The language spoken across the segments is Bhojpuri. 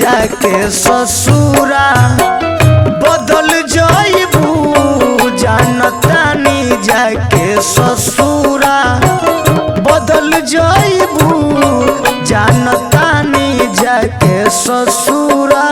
जाके ससुरा बदल जाइबू जानतानी जाके ससुरा बदल जाइबू जानतानी जाके ससुरा।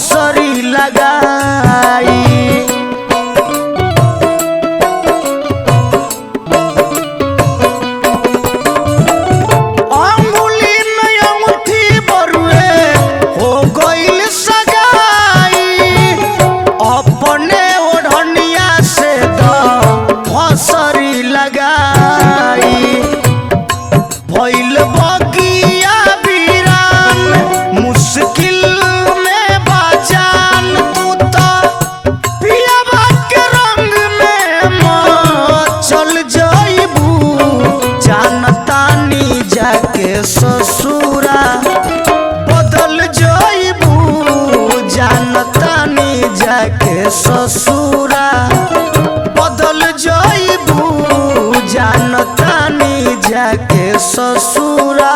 सरी लगाई अंगुली में अंगूठी बरुए हो गइल सगाई अपने ओढ़निया से फसरी लगाई भइल बगिया वीरान मुश्किल ससुरा बदल जाइबू जानतानी जाके ससुरा बदल जाइबू जानतानी जाके ससुरा।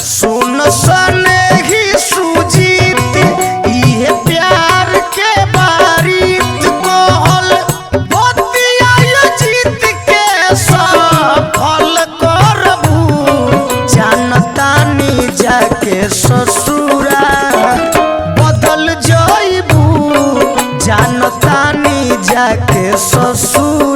सुन सने ही सुजीत इहे प्यार के बारीत कहल बतिया जीत के सफल करबू जानतानी जाके ससुरा बदल जाइबू जानतानी जाके ससुरा।